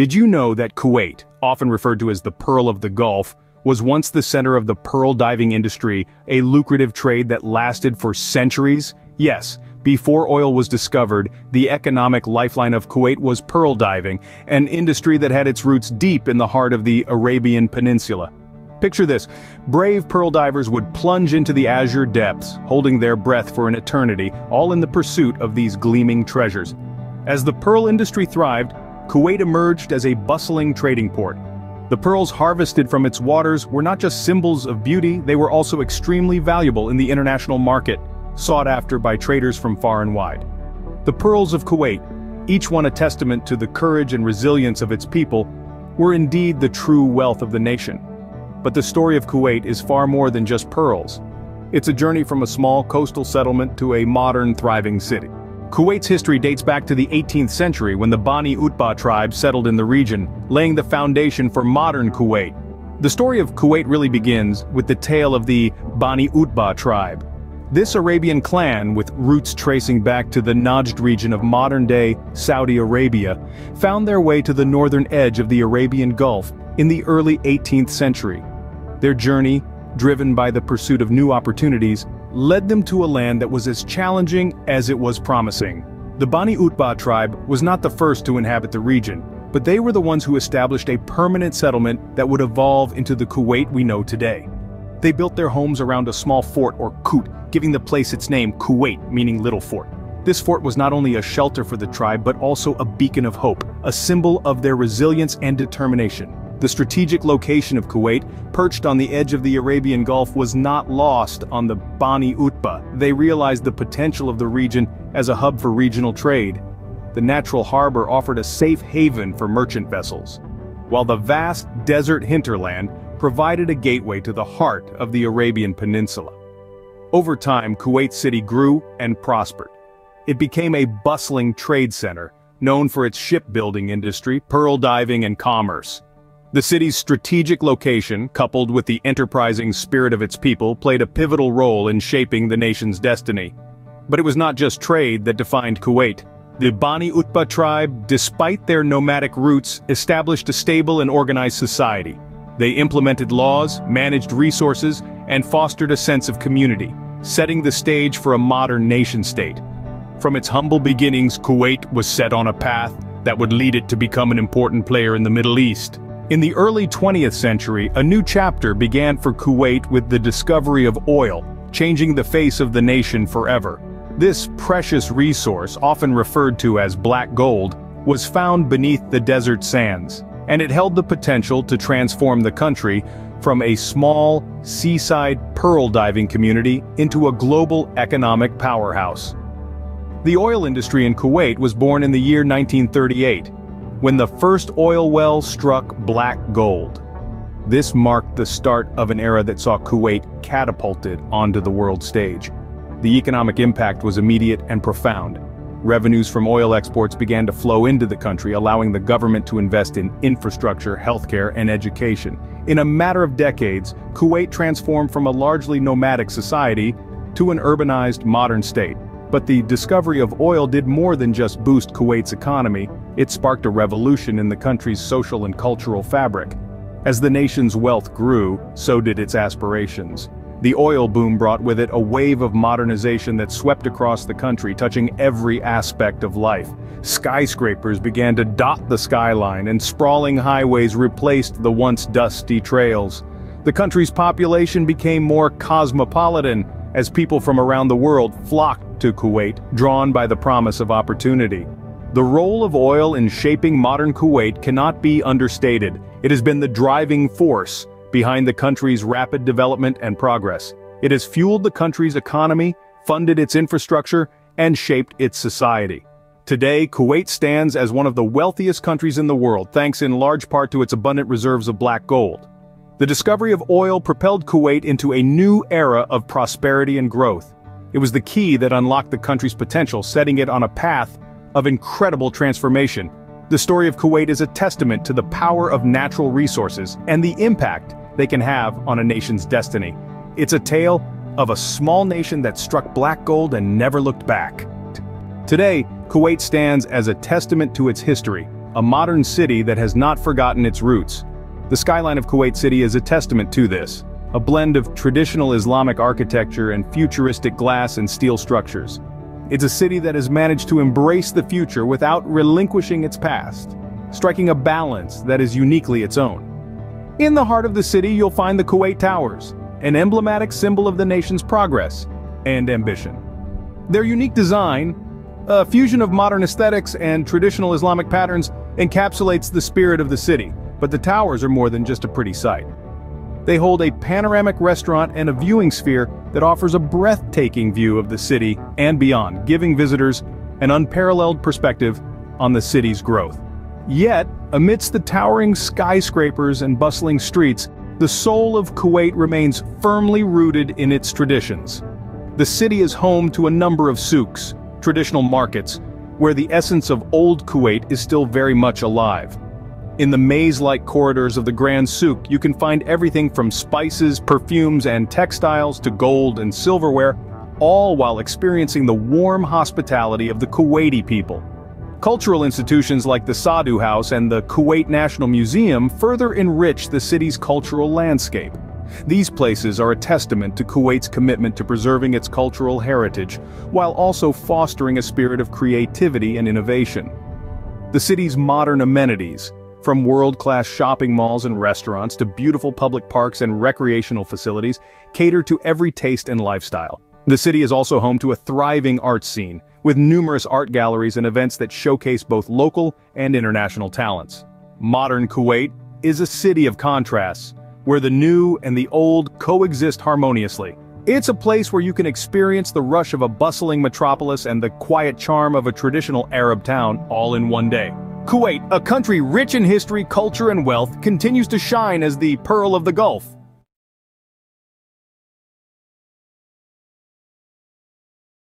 Did you know that Kuwait, often referred to as the Pearl of the Gulf, was once the center of the pearl diving industry, a lucrative trade that lasted for centuries? Yes, before oil was discovered, the economic lifeline of Kuwait was pearl diving, an industry that had its roots deep in the heart of the Arabian Peninsula. Picture this: brave pearl divers would plunge into the azure depths, holding their breath for an eternity, all in the pursuit of these gleaming treasures. As the pearl industry thrived, Kuwait emerged as a bustling trading port. The pearls harvested from its waters were not just symbols of beauty, they were also extremely valuable in the international market, sought after by traders from far and wide. The pearls of Kuwait, each one a testament to the courage and resilience of its people, were indeed the true wealth of the nation. But the story of Kuwait is far more than just pearls. It's a journey from a small coastal settlement to a modern, thriving city. Kuwait's history dates back to the 18th century when the Bani Utbah tribe settled in the region, laying the foundation for modern Kuwait. The story of Kuwait really begins with the tale of the Bani Utbah tribe. This Arabian clan, with roots tracing back to the Najd region of modern-day Saudi Arabia, found their way to the northern edge of the Arabian Gulf in the early 18th century. Their journey, driven by the pursuit of new opportunities, led them to a land that was as challenging as it was promising. The Bani Utbah tribe was not the first to inhabit the region, but they were the ones who established a permanent settlement that would evolve into the Kuwait we know today. They built their homes around a small fort or kut, giving the place its name Kuwait, meaning little fort. This fort was not only a shelter for the tribe but also a beacon of hope, a symbol of their resilience and determination. The strategic location of Kuwait, perched on the edge of the Arabian Gulf, was not lost on the Bani Utbah. They realized the potential of the region as a hub for regional trade. The natural harbor offered a safe haven for merchant vessels, while the vast desert hinterland provided a gateway to the heart of the Arabian Peninsula. Over time, Kuwait City grew and prospered. It became a bustling trade center, known for its shipbuilding industry, pearl diving, and commerce. The city's strategic location, coupled with the enterprising spirit of its people, played a pivotal role in shaping the nation's destiny. But it was not just trade that defined Kuwait. The Bani Utbah tribe, despite their nomadic roots, established a stable and organized society. They implemented laws, managed resources, and fostered a sense of community, setting the stage for a modern nation-state. From its humble beginnings, Kuwait was set on a path that would lead it to become an important player in the Middle East. In the early 20th century, a new chapter began for Kuwait with the discovery of oil, changing the face of the nation forever. This precious resource, often referred to as black gold, was found beneath the desert sands, and it held the potential to transform the country from a small, seaside pearl diving community into a global economic powerhouse. The oil industry in Kuwait was born in the year 1938. When the first oil well struck black gold. This marked the start of an era that saw Kuwait catapulted onto the world stage. The economic impact was immediate and profound. Revenues from oil exports began to flow into the country, allowing the government to invest in infrastructure, healthcare, and education. In a matter of decades, Kuwait transformed from a largely nomadic society to an urbanized, modern state. But the discovery of oil did more than just boost Kuwait's economy. It sparked a revolution in the country's social and cultural fabric. As the nation's wealth grew, so did its aspirations. The oil boom brought with it a wave of modernization that swept across the country, touching every aspect of life. Skyscrapers began to dot the skyline, and sprawling highways replaced the once dusty trails. The country's population became more cosmopolitan, as people from around the world flocked to Kuwait, drawn by the promise of opportunity. The role of oil in shaping modern Kuwait cannot be understated. It has been the driving force behind the country's rapid development and progress. It has fueled the country's economy, funded its infrastructure, and shaped its society. Today, Kuwait stands as one of the wealthiest countries in the world, thanks in large part to its abundant reserves of black gold. The discovery of oil propelled Kuwait into a new era of prosperity and growth. It was the key that unlocked the country's potential, setting it on a path of incredible transformation. The story of Kuwait is a testament to the power of natural resources and the impact they can have on a nation's destiny. It's a tale of a small nation that struck black gold and never looked back. Today, Kuwait stands as a testament to its history, a modern city that has not forgotten its roots. The skyline of Kuwait City is a testament to this, a blend of traditional Islamic architecture and futuristic glass and steel structures. It's a city that has managed to embrace the future without relinquishing its past, striking a balance that is uniquely its own. In the heart of the city, you'll find the Kuwait Towers, an emblematic symbol of the nation's progress and ambition. Their unique design, a fusion of modern aesthetics and traditional Islamic patterns, encapsulates the spirit of the city, but the towers are more than just a pretty sight. They hold a panoramic restaurant and a viewing sphere that offers a breathtaking view of the city and beyond, giving visitors an unparalleled perspective on the city's growth. Yet, amidst the towering skyscrapers and bustling streets, the soul of Kuwait remains firmly rooted in its traditions. The city is home to a number of souks, traditional markets, where the essence of old Kuwait is still very much alive. In the maze-like corridors of the Grand Souk, you can find everything from spices, perfumes, and textiles to gold and silverware, all while experiencing the warm hospitality of the Kuwaiti people. Cultural institutions like the Sadhu House and the Kuwait National Museum further enrich the city's cultural landscape. These places are a testament to Kuwait's commitment to preserving its cultural heritage, while also fostering a spirit of creativity and innovation. The city's modern amenities, from world-class shopping malls and restaurants to beautiful public parks and recreational facilities, cater to every taste and lifestyle. The city is also home to a thriving art scene, with numerous art galleries and events that showcase both local and international talents. Modern Kuwait is a city of contrasts, where the new and the old coexist harmoniously. It's a place where you can experience the rush of a bustling metropolis and the quiet charm of a traditional Arab town all in one day. Kuwait, a country rich in history, culture, and wealth, continues to shine as the pearl of the Gulf.